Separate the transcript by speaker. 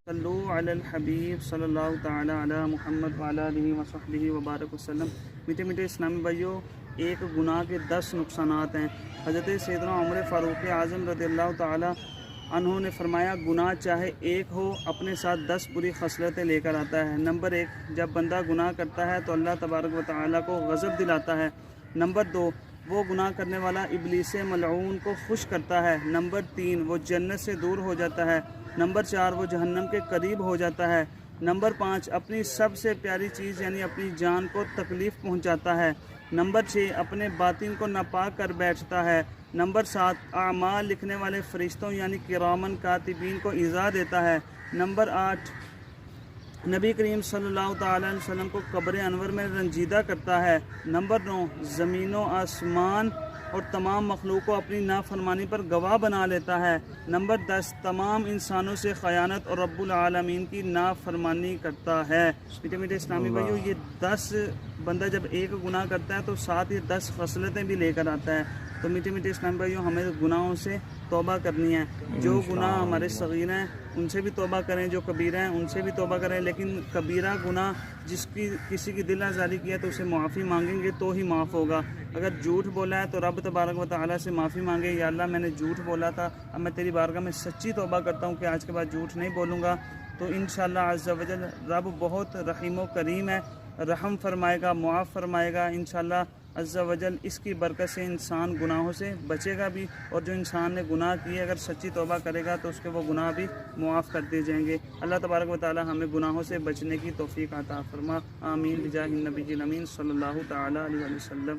Speaker 1: صلو علی الحبیب صلی اللہ تعالی علی محمد وعلی آلہ وصحبہ وبارک وسلم۔ میٹھے میٹھے اسلامی بھائیوں، ایک گناہ کے 10 نقصانات ہیں۔ حضرت سیدنا عمر فاروق اعظم رضی اللہ تعالی عنہ نے فرمایا، گناہ چاہے ایک ہو اپنے ساتھ 10 بری خصلتیں لے کر آتا ہے۔ نمبر 1، جب بندہ گناہ کرتا ہے تو اللہ تبارک و تعالی کو غضب دلاتا ہے۔ نمبر 2، وہ گناہ کرنے والا ابلیس ملعون کو خوش کرتا ہے۔ نمبر 3، وہ جنت سے دور ہو جاتا ہے۔ نمبر 4، وہ جہنم کے قریب ہو جاتا ہے۔ نمبر 5، اپنی سب سے پیاری چیز یعنی اپنی جان کو تکلیف پہنچاتا ہے۔ نمبر 6، اپنے باطن کو ناپاک کر بیٹھتا ہے۔ نمبر 7، اعمال لکھنے والے فرشتوں یعنی کرامن کاتبین کو ایذا دیتا ہے۔ نمبر 8، نبی کریم صلی اللہ تعالی علیہ وسلم کو قبر انور میں رنجیدہ کرتا ہے۔ نمبر 9، زمین و آسمان اور تمام مخلوق کو اپنی نافرمانی پر گواہ بنا لیتا ہے۔ نمبر 10، تمام انسانوں سے خیانت اور رب العالمین کی نافرمانی کرتا ہے۔ میٹھے میٹھے اسلامی بھائیوں، یہ 10 بندہ جب ایک گناہ کرتا ہے تو ساتھ یہ 10 خصلتیں بھی لے کر آتا ہے۔ تو میٹھے میٹھے اسلامی بھائیوں، ہمیں گناہوں سے توبہ کرنی ہے۔ جو گناہ ہمارے صغیر ہیں ان سے بھی توبہ کریں، جو کبیرہ ہیں ان سے بھی توبہ کریں، لیکن کبیرہ گناہ کسی کی دل آزاری کی ہے تو اسے معافی مانگیں گے تو ہی معاف ہوگا۔ اگر جھوٹ بولا ہے تو رب تبارک و تعالیٰ سے معافی مانگے، یا اللہ میں نے جھوٹ بولا تھا، اب میں تیری بارگاہ میں سچی توبہ کرتا ہوں کہ آج کے بعد جھوٹ نہیں بولوں گا، تو انشاءاللہ عز و جل رب بہت رحیم و کریم ہے، رحم فرمائے گا، معاف فرمائے گا انشاءاللہ عز و جل۔ اس کی برکت سے انسان گناہوں سے بچے گا بھی، اور جو انسان نے گناہ کیے اگر سچی توبہ کرے گا تو اس کے وہ گناہ بھی معاف کر دیے جائیں گے۔ اللہ تبارک و تعالی ہمیں گناہوں سے بچنے کی توفیق عطا فرما، آمین بجاہ النبی الامین صلی اللہ تعالی علیہ وسلم۔